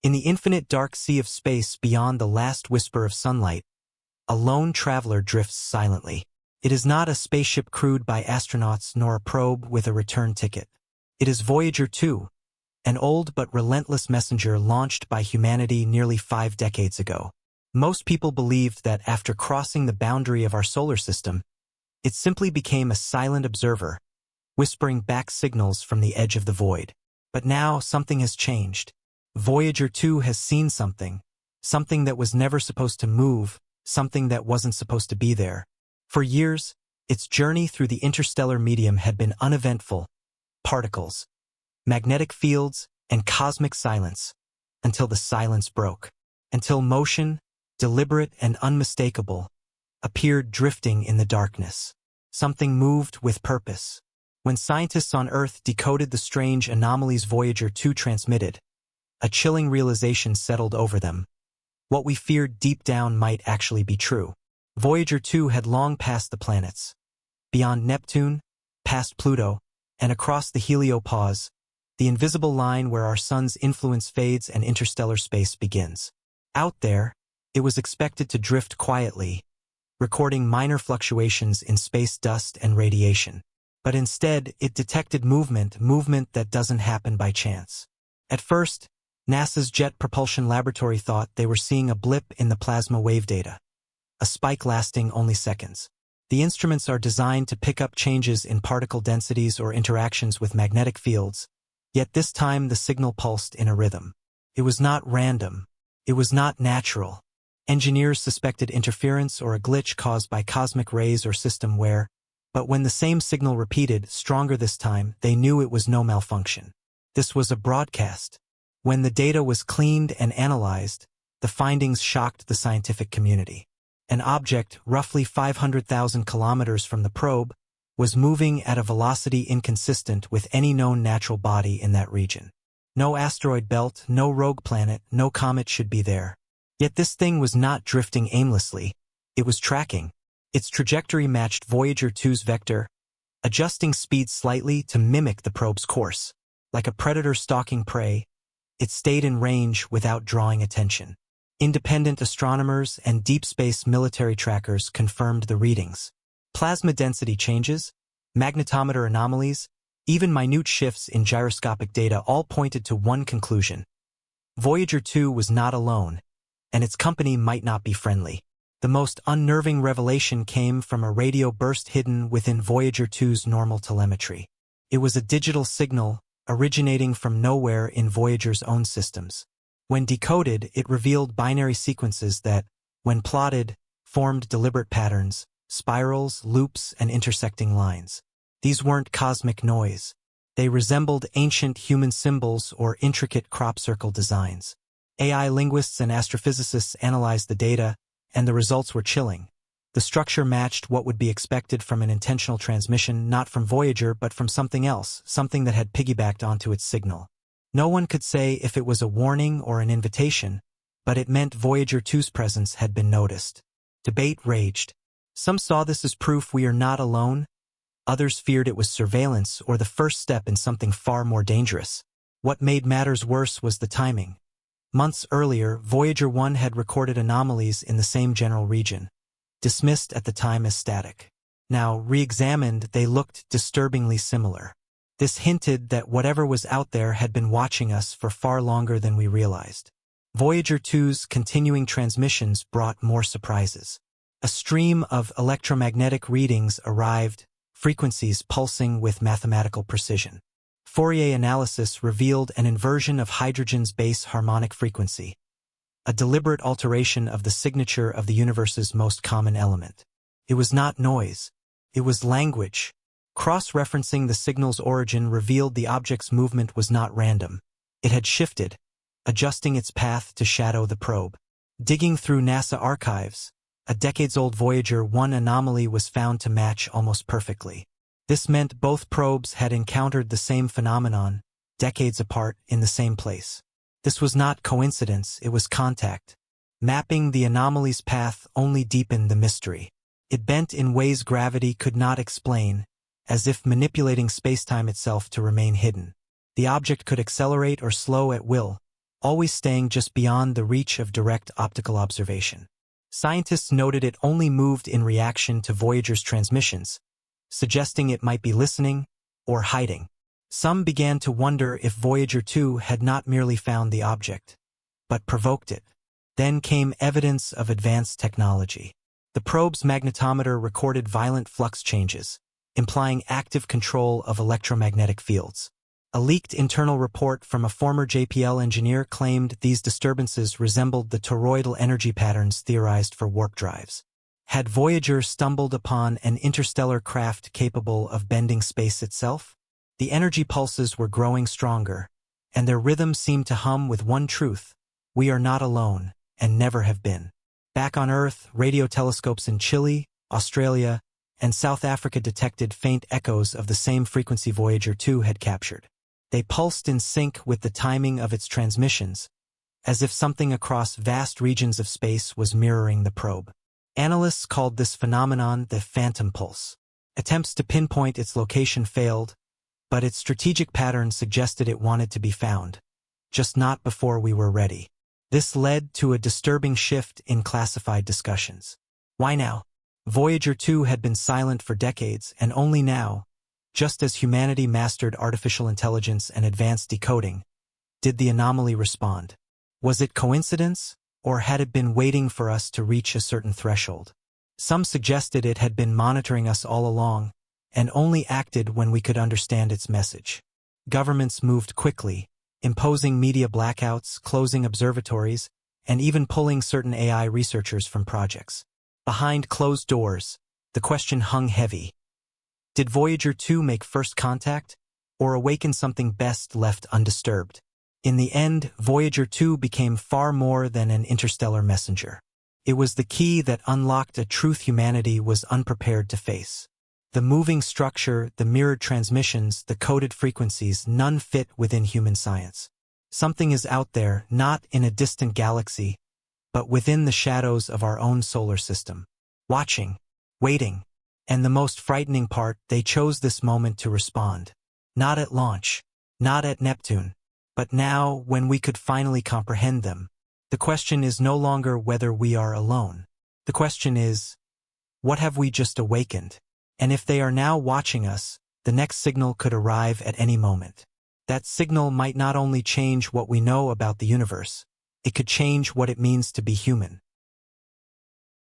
In the infinite dark sea of space beyond the last whisper of sunlight, a lone traveler drifts silently. It is not a spaceship crewed by astronauts nor a probe with a return ticket. It is Voyager 2, an old but relentless messenger launched by humanity nearly 5 decades ago. Most people believed that after crossing the boundary of our solar system, it simply became a silent observer, whispering back signals from the edge of the void. But now something has changed. Voyager 2 has seen something that was never supposed to move, something that wasn't supposed to be there. For years, its journey through the interstellar medium had been uneventful: particles, magnetic fields, and cosmic silence, until the silence broke. Until motion, deliberate and unmistakable, appeared drifting in the darkness. Something moved with purpose. When scientists on Earth decoded the strange anomalies Voyager 2 transmitted, a chilling realization settled over them. What we feared deep down might actually be true. Voyager 2 had long passed the planets. Beyond Neptune, past Pluto, and across the heliopause, the invisible line where our sun's influence fades and interstellar space begins. Out there, it was expected to drift quietly, recording minor fluctuations in space dust and radiation. But instead, it detected movement that doesn't happen by chance. At first, NASA's Jet Propulsion Laboratory thought they were seeing a blip in the plasma wave data, a spike lasting only seconds. The instruments are designed to pick up changes in particle densities or interactions with magnetic fields, yet this time the signal pulsed in a rhythm. It was not random. It was not natural. Engineers suspected interference or a glitch caused by cosmic rays or system wear, but when the same signal repeated, stronger this time, they knew it was no malfunction. This was a broadcast. When the data was cleaned and analyzed, the findings shocked the scientific community. An object, roughly 500,000 kilometers from the probe, was moving at a velocity inconsistent with any known natural body in that region. No asteroid belt, no rogue planet, no comet should be there. Yet this thing was not drifting aimlessly. It was tracking. Its trajectory matched Voyager 2's vector, adjusting speed slightly to mimic the probe's course. Like a predator stalking prey, it stayed in range without drawing attention. Independent astronomers and deep space military trackers confirmed the readings. Plasma density changes, magnetometer anomalies, even minute shifts in gyroscopic data all pointed to one conclusion. Voyager 2 was not alone, and its company might not be friendly. The most unnerving revelation came from a radio burst hidden within Voyager 2's normal telemetry. It was a digital signal originating from nowhere in Voyager's own systems. When decoded, it revealed binary sequences that, when plotted, formed deliberate patterns, spirals, loops, and intersecting lines. These weren't cosmic noise. They resembled ancient human symbols or intricate crop circle designs. AI linguists and astrophysicists analyzed the data, and the results were chilling. The structure matched what would be expected from an intentional transmission, not from Voyager but from something else, something that had piggybacked onto its signal. No one could say if it was a warning or an invitation, but it meant Voyager 2's presence had been noticed. Debate raged. Some saw this as proof we are not alone. Others feared it was surveillance or the first step in something far more dangerous. What made matters worse was the timing. Months earlier, Voyager 1 had recorded anomalies in the same general region, dismissed at the time as static. Now, re-examined, they looked disturbingly similar. This hinted that whatever was out there had been watching us for far longer than we realized. Voyager 2's continuing transmissions brought more surprises. A stream of electromagnetic readings arrived, frequencies pulsing with mathematical precision. Fourier analysis revealed an inversion of hydrogen's base harmonic frequency, a deliberate alteration of the signature of the universe's most common element. It was not noise. It was language. Cross-referencing the signal's origin revealed the object's movement was not random. It had shifted, adjusting its path to shadow the probe. Digging through NASA archives, a decades-old Voyager 1 anomaly was found to match almost perfectly. This meant both probes had encountered the same phenomenon, decades apart, in the same place. This was not coincidence, it was contact. Mapping the anomaly's path only deepened the mystery. It bent in ways gravity could not explain, as if manipulating spacetime itself to remain hidden. The object could accelerate or slow at will, always staying just beyond the reach of direct optical observation. Scientists noted it only moved in reaction to Voyager's transmissions, suggesting it might be listening or hiding. Some began to wonder if Voyager 2 had not merely found the object, but provoked it. Then came evidence of advanced technology. The probe's magnetometer recorded violent flux changes, implying active control of electromagnetic fields. A leaked internal report from a former JPL engineer claimed these disturbances resembled the toroidal energy patterns theorized for warp drives. Had Voyager stumbled upon an interstellar craft capable of bending space itself? The energy pulses were growing stronger, and their rhythm seemed to hum with one truth: we are not alone, and never have been. Back on Earth, radio telescopes in Chile, Australia, and South Africa detected faint echoes of the same frequency Voyager 2 had captured. They pulsed in sync with the timing of its transmissions, as if something across vast regions of space was mirroring the probe. Analysts called this phenomenon the phantom pulse. Attempts to pinpoint its location failed, but its strategic pattern suggested it wanted to be found, just not before we were ready. This led to a disturbing shift in classified discussions. Why now? Voyager 2 had been silent for decades, and only now, just as humanity mastered artificial intelligence and advanced decoding, did the anomaly respond. Was it coincidence, or had it been waiting for us to reach a certain threshold? Some suggested it had been monitoring us all along, and only acted when we could understand its message. Governments moved quickly, imposing media blackouts, closing observatories, and even pulling certain AI researchers from projects. Behind closed doors, the question hung heavy. Did Voyager 2 make first contact, or awaken something best left undisturbed? In the end, Voyager 2 became far more than an interstellar messenger. It was the key that unlocked a truth humanity was unprepared to face. The moving structure, the mirrored transmissions, the coded frequencies, none fit within human science. Something is out there, not in a distant galaxy, but within the shadows of our own solar system. Watching, waiting, and the most frightening part, they chose this moment to respond. Not at launch, not at Neptune, but now when we could finally comprehend them. The question is no longer whether we are alone. The question is, what have we just awakened? And if they are now watching us, the next signal could arrive at any moment. That signal might not only change what we know about the universe, it could change what it means to be human.